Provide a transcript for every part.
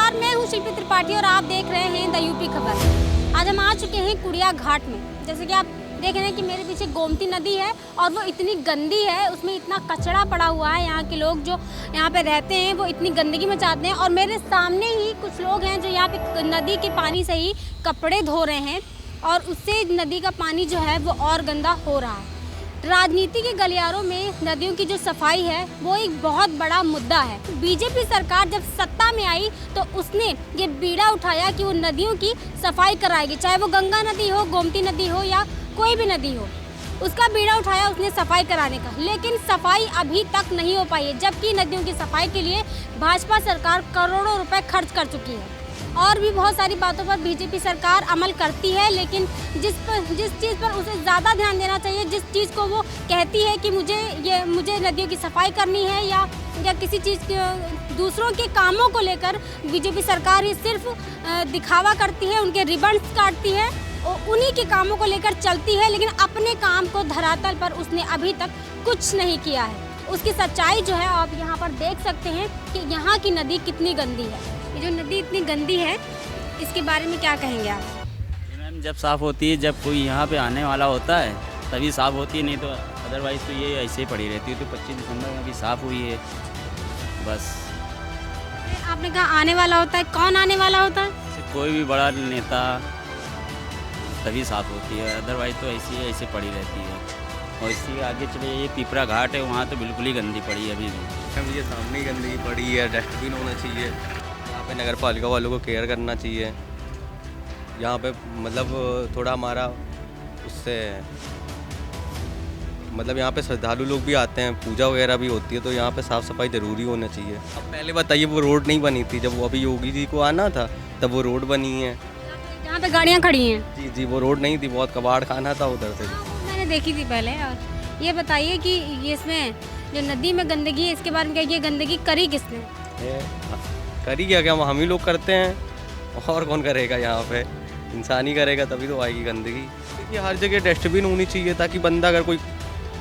नमस्कार, मैं हूँ शिल्पी त्रिपाठी और आप देख रहे हैं द यूपी खबर। आज हम आ चुके हैं कुड़िया घाट में। जैसे कि आप देख रहे हैं कि मेरे पीछे गोमती नदी है और वो इतनी गंदी है, उसमें इतना कचरा पड़ा हुआ है। यहाँ के लोग जो यहाँ पे रहते हैं वो इतनी गंदगी मचाते हैं और मेरे सामने ही कुछ लोग हैं जो यहाँ पे नदी के पानी से ही कपड़े धो रहे हैं और उससे नदी का पानी जो है वो और गंदा हो रहा है। राजनीति के गलियारों में नदियों की जो सफाई है वो एक बहुत बड़ा मुद्दा है। बीजेपी सरकार जब सत्ता में आई तो उसने ये बीड़ा उठाया कि वो नदियों की सफाई कराएगी, चाहे वो गंगा नदी हो, गोमती नदी हो या कोई भी नदी हो, उसका बीड़ा उठाया उसने सफाई कराने का। लेकिन सफाई अभी तक नहीं हो पाई है, जबकि नदियों की सफाई के लिए भाजपा सरकार करोड़ों रुपए खर्च कर चुकी है। और भी बहुत सारी बातों पर बीजेपी सरकार अमल करती है, लेकिन जिस चीज़ पर उसे ज़्यादा ध्यान देना चाहिए, जिस चीज़ को वो कहती है कि मुझे नदियों की सफाई करनी है या किसी चीज़ के दूसरों के कामों को लेकर बीजेपी सरकार ही सिर्फ दिखावा करती है, उनके रिबन्स काटती है और उन्हीं के कामों को लेकर चलती है, लेकिन अपने काम को धरातल पर उसने अभी तक कुछ नहीं किया है। उसकी सच्चाई जो है आप यहाँ पर देख सकते हैं कि यहाँ की नदी कितनी गंदी है। ये जो नदी इतनी गंदी है, इसके बारे में क्या कहेंगे आप? मैम जब साफ़ होती है, जब कोई यहाँ पे आने वाला होता है तभी साफ़ होती है, नहीं तो अदरवाइज़ तो ये ऐसे ही पड़ी रहती है। तो 25 दिसंबर में भी साफ़ हुई है बस। आपने कहा आने वाला होता है, कौन आने वाला होता है? कोई भी बड़ा नेता तभी साफ़ होती है, अदरवाइज़ तो ऐसे पड़ी रहती है। और इसके आगे चले ये पिपरा घाट है, वहाँ तो बिल्कुल ही गंदी पड़ी है अभी भी। ये सामने ही गंदगी पड़ी है, डस्टबिन होना चाहिए यहाँ पे, नगर पालिका वालों को केयर करना चाहिए। यहाँ पे मतलब थोड़ा हमारा उससे मतलब यहाँ पे श्रद्धालु लोग भी आते हैं, पूजा वगैरह भी होती है, तो यहाँ पे साफ़ सफाई ज़रूरी होना चाहिए। अब पहले बताइए, वो रोड नहीं बनी थी जब वो अभी योगी जी को आना था, तब वो रोड बनी है। जहाँ पे गाड़ियाँ खड़ी हैं? जी, वो रोड नहीं थी, बहुत कबाड़ खाना था उधर से। मैंने देखी थी पहले। और ये बताइए कि ये इसमें जो नदी में गंदगी है, इसके बारे में क्या, ये गंदगी करी किसने? करी क्या हम ही लोग करते हैं, और कौन करेगा? यहाँ पे इंसान ही करेगा तभी तो आएगी गंदगी। देखिए हर जगह डस्टबिन होनी चाहिए, ताकि बंदा अगर कोई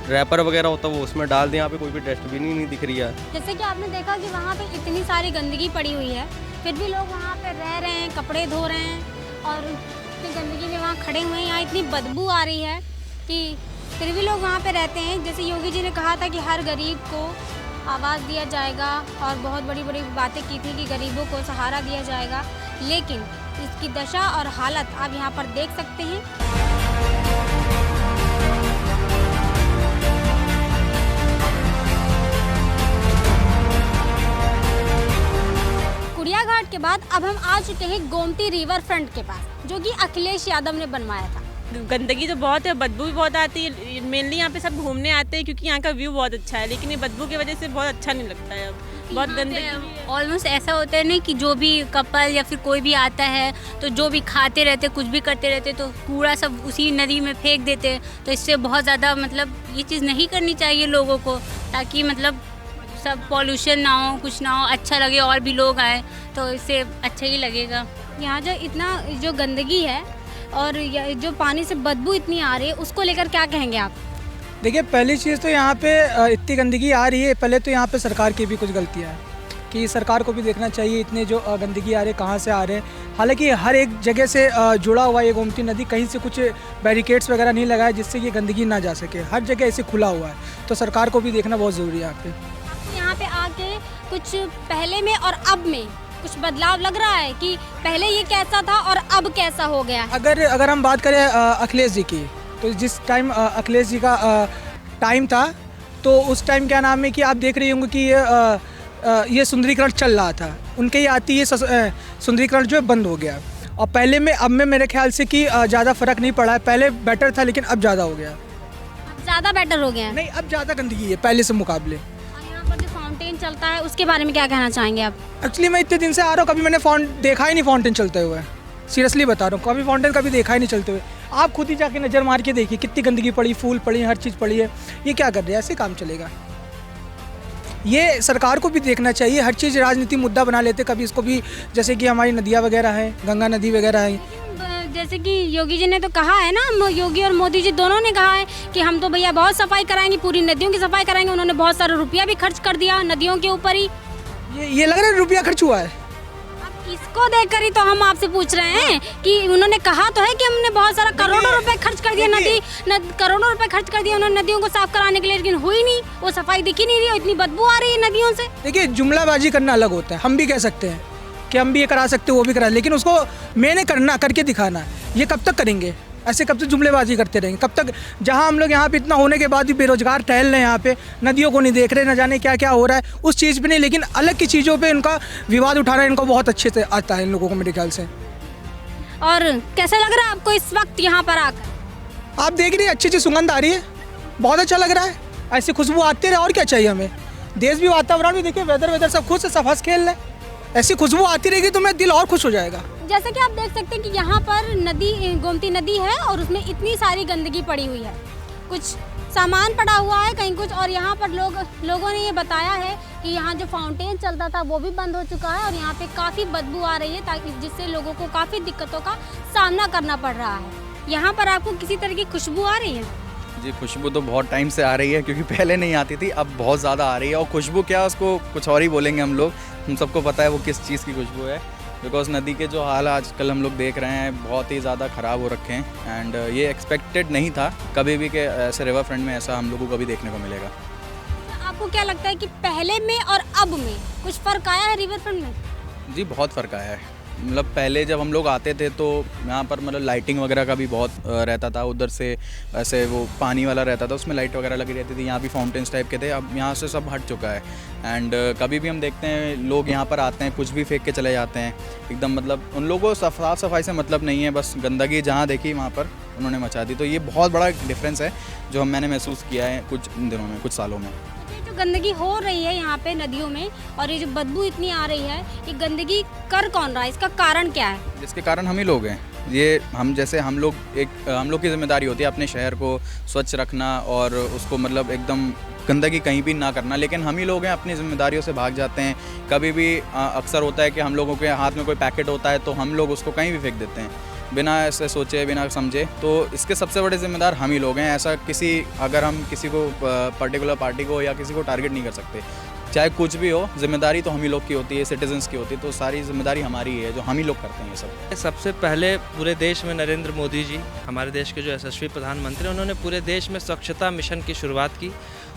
रैपर वगैरह होता है वो उसमें डाल दे। यहाँ पे कोई भी डस्टबिन ही नहीं दिख रही है। जैसे कि आपने देखा कि वहाँ पे इतनी सारी गंदगी पड़ी हुई है, फिर भी लोग वहाँ पे रह रहे हैं, कपड़े धो रहे हैं और इतनी गंदगी में वहाँ खड़े हुए हैं। यहाँ इतनी बदबू आ रही है कि फिर भी लोग वहाँ पे रहते हैं। जैसे योगी जी ने कहा था कि हर गरीब को आवाज़ दिया जाएगा और बहुत बड़ी बड़ी बातें की थी कि गरीबों को सहारा दिया जाएगा, लेकिन इसकी दशा और हालत आप यहाँ पर देख सकते हैं। कुड़िया घाट के बाद अब हम आ चुके हैं गोमती रिवर फ्रंट के पास, जो कि अखिलेश यादव ने बनवाया था। गंदगी तो बहुत है, बदबू भी बहुत आती है। मेनली यहाँ पे सब घूमने आते हैं क्योंकि यहाँ का व्यू बहुत अच्छा है, लेकिन ये बदबू की वजह से बहुत अच्छा नहीं लगता है। अब बहुत गंदगी ऑलमोस्ट ऐसा होता है ना कि जो भी कपल या फिर कोई भी आता है तो जो भी खाते रहते, कुछ भी करते रहते, तो कूड़ा सब उसी नदी में फेंक देते। तो इससे बहुत ज़्यादा मतलब ये चीज़ नहीं करनी चाहिए लोगों को, ताकि मतलब सब पॉल्यूशन ना हो, कुछ ना हो, अच्छा लगे और भी लोग आए तो इससे अच्छा ही लगेगा। यहाँ जो इतना जो गंदगी है और जो पानी से बदबू इतनी आ रही है, उसको लेकर क्या कहेंगे आप? देखिए पहली चीज़ तो यहाँ पे इतनी गंदगी आ रही है, पहले तो यहाँ पे सरकार की भी कुछ गलतियाँ हैं कि सरकार को भी देखना चाहिए इतने जो गंदगी आ रही है कहाँ से आ रहे हैं। हालांकि हर एक जगह से जुड़ा हुआ ये गोमती नदी, कहीं से कुछ बैरिकेड्स वगैरह नहीं लगाया जिससे ये गंदगी ना जा सके, हर जगह ऐसे खुला हुआ है, तो सरकार को भी देखना बहुत ज़रूरी है यहाँ पे। आपको यहाँ पे आके कुछ पहले में और अब में कुछ बदलाव लग रहा है कि पहले ये कैसा था और अब कैसा हो गया? अगर हम बात करें अखिलेश जी की, तो जिस टाइम अखिलेश जी का टाइम था, तो उस टाइम क्या नाम है कि आप देख रहे होंगे कि ये सुंदरीकरण चल रहा था, उनके ही आती ये सुंदरीकरण जो है बंद हो गया। और पहले में अब में मेरे ख्याल से कि ज़्यादा फ़र्क नहीं पड़ा है, पहले बेटर था लेकिन अब ज़्यादा हो गया। अब ज़्यादा बेटर हो गया? नहीं, अब ज़्यादा गंदगी है पहले से मुकाबले। फाउंटेन चलता है, उसके बारे में क्या कहना चाहेंगे आप? एक्चुअली मैं इतने दिन से आ रहा हूँ, कभी मैंने देखा ही नहीं फाउंटेन चलते हुए। सीरियसली बता रहा हूँ, कभी फाउंटेन कभी देखा ही नहीं चलते हुए। आप खुद ही जाके नज़र मार के देखिए कितनी गंदगी पड़ी, फूल पड़ी, हर चीज़ पड़ी है। ये क्या कर रहे हैं? ऐसे काम चलेगा? ये सरकार को भी देखना चाहिए। हर चीज़ राजनीति मुद्दा बना लेते कभी इसको भी, जैसे कि हमारी नदियाँ वगैरह हैं, गंगा नदी वगैरह है। जैसे कि योगी जी ने तो कहा है ना, योगी और मोदी जी दोनों ने कहा है कि हम तो भैया बहुत सफाई कराएंगे, पूरी नदियों की सफाई कराएंगे। उन्होंने बहुत सारा रुपया भी खर्च कर दिया नदियों के ऊपर ही। ये लग रहा है रुपया खर्च हुआ है। इसको देखकर ही तो हम आपसे पूछ रहे हैं कि उन्होंने कहा तो है कि हमने बहुत सारा करोड़ों रुपए खर्च कर दिए करोड़ों रुपए खर्च कर दिए उन्होंने नदियों को साफ कराने के लिए, लेकिन हुई नहीं, वो सफाई दिख ही नहीं रही और इतनी बदबू आ रही है नदियों से। देखिए, जुमलाबाजी करना अलग होता है। हम भी कह सकते हैं कि हम भी ये करा सकते हैं, वो भी करा, लेकिन उसको मैंने करके दिखाना है। ये कब तक करेंगे? ऐसे कब तक जुमलेबाजी करते रहेंगे? कब तक? जहाँ हम लोग यहाँ पे इतना होने के बाद भी बेरोजगार टहल रहे हैं, यहाँ पे नदियों को नहीं देख रहे, न जाने क्या क्या हो रहा है उस चीज़ पे नहीं, लेकिन अलग की चीज़ों पे इनका विवाद उठाना इनको बहुत अच्छे से आता है इन लोगों को, मेरे ख्याल से। और कैसा लग रहा है आपको इस वक्त यहाँ पर आकर? आप देख रही है, अच्छी अच्छी सुगंध आ रही है, बहुत अच्छा लग रहा है। ऐसी खुशबू आती रहे, और क्या चाहिए हमें? देश भी, वातावरण भी, देखिए वेदर सब खुश से सब हंस खेल रहे। ऐसी खुशबू आती रहेगी तो मेरा दिल और खुश हो जाएगा। जैसा कि आप देख सकते हैं कि यहाँ पर नदी, गोमती नदी है और उसमें इतनी सारी गंदगी पड़ी हुई है, कुछ सामान पड़ा हुआ है कहीं कुछ, और यहाँ पर लोगों ने ये बताया है कि यहाँ जो फाउंटेन चलता था वो भी बंद हो चुका है और यहाँ पे काफ़ी बदबू आ रही है, ताकि जिससे लोगों को काफ़ी दिक्कतों का सामना करना पड़ रहा है। यहाँ पर आपको किसी तरह की खुशबू आ रही है? जी, खुशबू तो बहुत टाइम से आ रही है, क्योंकि पहले नहीं आती थी, अब बहुत ज़्यादा आ रही है। और खुशबू क्या, उसको कुछ और ही बोलेंगे हम लोग, हम सबको पता है वो किस चीज़ की खुशबू है। बिकॉज नदी के जो हाल आजकल हम लोग देख रहे हैं बहुत ही ज़्यादा ख़राब हो रखे हैं, एंड ये एक्सपेक्टेड नहीं था कभी भी कि ऐसे रिवर फ्रंट में ऐसा हम लोगों को कभी देखने को मिलेगा। आपको क्या लगता है कि पहले में और अब में कुछ फ़र्क आया है रिवर फ्रंट में? जी, बहुत फ़र्क आया है। मतलब पहले जब हम लोग आते थे तो यहाँ पर मतलब लाइटिंग वगैरह का भी बहुत रहता था, उधर से ऐसे वो पानी वाला रहता था, उसमें लाइट वगैरह लगी रहती थी। यहाँ भी फाउंटेन्स टाइप के थे, अब यहाँ से सब हट चुका है। एंड कभी भी हम देखते हैं लोग यहाँ पर आते हैं, कुछ भी फेंक के चले जाते हैं एकदम, मतलब उन लोगों को साफ सफाई से मतलब नहीं है, बस गंदगी जहाँ देखी वहाँ पर उन्होंने मचा दी। तो ये बहुत बड़ा डिफरेंस है जो मैंने महसूस किया है कुछ दिनों में, कुछ सालों में। गंदगी हो रही है यहाँ पे नदियों में और ये जो बदबू इतनी आ रही है, ये गंदगी कर कौन रहा है? इसका कारण क्या है? जिसके कारण हम ही लोग हैं। ये हम लोग की जिम्मेदारी होती है अपने शहर को स्वच्छ रखना और उसको मतलब एकदम गंदगी कहीं भी ना करना, लेकिन हम ही लोग हैं अपनी जिम्मेदारियों से भाग जाते हैं। कभी भी अक्सर होता है कि हम लोगों के हाथ में कोई पैकेट होता है तो हम लोग उसको कहीं भी फेंक देते हैं बिना ऐसे सोचे, बिना समझे। तो इसके सबसे बड़े जिम्मेदार हम ही लोग हैं। ऐसा अगर हम किसी को पर्टिकुलर पार्टी को या किसी को टारगेट नहीं कर सकते, चाहे कुछ भी हो, जिम्मेदारी तो हम ही लोग की होती है, सिटीजन्स की होती है। तो सारी जिम्मेदारी हमारी है, जो हम ही लोग करते हैं ये सब। सबसे पहले पूरे देश में नरेंद्र मोदी जी, हमारे देश के जो यशस्वी प्रधानमंत्री, उन्होंने पूरे देश में स्वच्छता मिशन की शुरुआत की।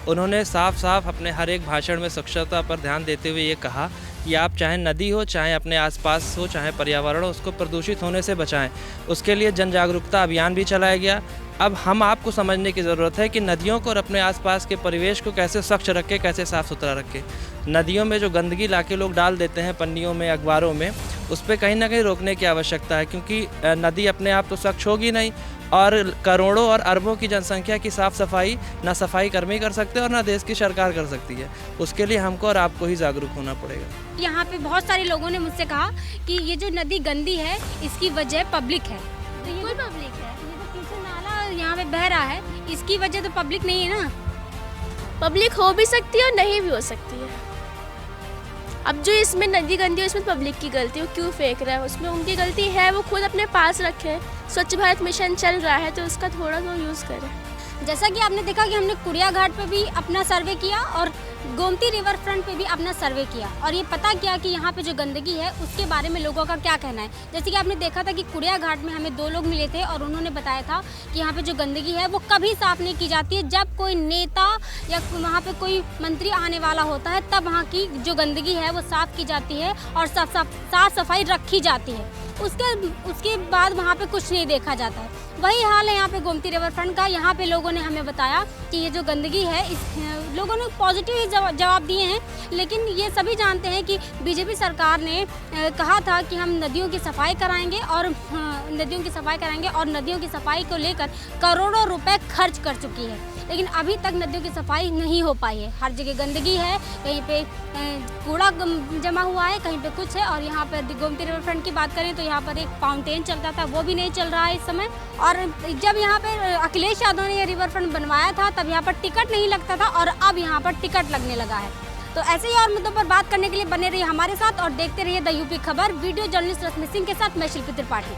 उन्होंने साफ साफ अपने हर एक भाषण में स्वच्छता पर ध्यान देते हुए ये कहा कि आप चाहे नदी हो, चाहे अपने आसपास हो, चाहे पर्यावरण हो, उसको प्रदूषित होने से बचाएं। उसके लिए जन जागरूकता अभियान भी चलाया गया। अब हम आपको समझने की ज़रूरत है कि नदियों को और अपने आसपास के परिवेश को कैसे स्वच्छ रखें, कैसे साफ़ सुथरा रखें। नदियों में जो गंदगी लाके लोग डाल देते हैं पन्नियों में, अखबारों में, उस पर कहीं ना कहीं रोकने की आवश्यकता है, क्योंकि नदी अपने आप तो स्वच्छ होगी नहीं और करोड़ों और अरबों की जनसंख्या की साफ़ सफाई ना सफाई कर्मी कर सकते और ना देश की सरकार कर सकती है। उसके लिए हमको और आपको ही जागरूक होना पड़ेगा। यहाँ पे बहुत सारे लोगों ने मुझसे कहा कि ये जो नदी गंदी है इसकी वजह पब्लिक है। तो ये कोई पब्लिक है? ये तो पीछे नाला यहाँ पे बह रहा है, इसकी वजह तो पब्लिक नहीं है ना? पब्लिक हो भी सकती है और नहीं भी हो सकती है। अब जो इसमें नदी गंदी है इसमें पब्लिक की गलती है, वो क्यों फेंक रहा है, उसमें उनकी गलती है, वो खुद अपने पास रखें। स्वच्छ भारत मिशन चल रहा है तो उसका थोड़ा तो यूज़ करें। जैसा कि आपने देखा कि हमने कुड़िया घाट पे भी अपना सर्वे किया और गोमती रिवर फ्रंट पे भी अपना सर्वे किया और ये पता किया कि यहाँ पे जो गंदगी है उसके बारे में लोगों का क्या कहना है। जैसे कि आपने देखा था कि कुड़िया घाट में हमें 2 लोग मिले थे और उन्होंने बताया था कि यहाँ पे जो गंदगी है वो कभी साफ़ नहीं की जाती है। जब कोई नेता या वहाँ पे कोई मंत्री आने वाला होता है तब वहाँ की जो गंदगी है वो साफ़ की जाती है और साफ सफाई रखी जाती है। उसके बाद वहाँ पे कुछ नहीं देखा जाता है। वही हाल है यहाँ पे गोमती रिवर फ्रंट का। यहाँ पे लोगों ने हमें बताया कि ये जो गंदगी है, लोगों ने पॉजिटिव ही जवाब दिए हैं, लेकिन ये सभी जानते हैं कि बीजेपी सरकार ने कहा था कि हम नदियों की सफाई कराएंगे और नदियों की सफाई को लेकर करोड़ों रुपए खर्च कर चुकी है, लेकिन अभी तक नदियों की सफाई नहीं हो पाई है। हर जगह गंदगी है, कहीं पे कूड़ा जमा हुआ है, कहीं पे कुछ है। और यहाँ पर गोमती रिवर फ्रंट की बात करें तो यहाँ पर एक फाउंटेन चलता था, वो भी नहीं चल रहा है इस समय। और जब यहाँ पर अखिलेश यादव ने ये रिवर फ्रंट बनवाया था तब यहाँ पर टिकट नहीं लगता था और अब यहाँ पर टिकट लगने लगा है। तो ऐसे ही और मुद्दों पर बात करने के लिए बने रहिए हमारे साथ और देखते रहिए द यूपी खबर। वीडियो जर्नलिस्ट रश्मि सिंह के साथ मैं शिल्पी त्रिपाठी।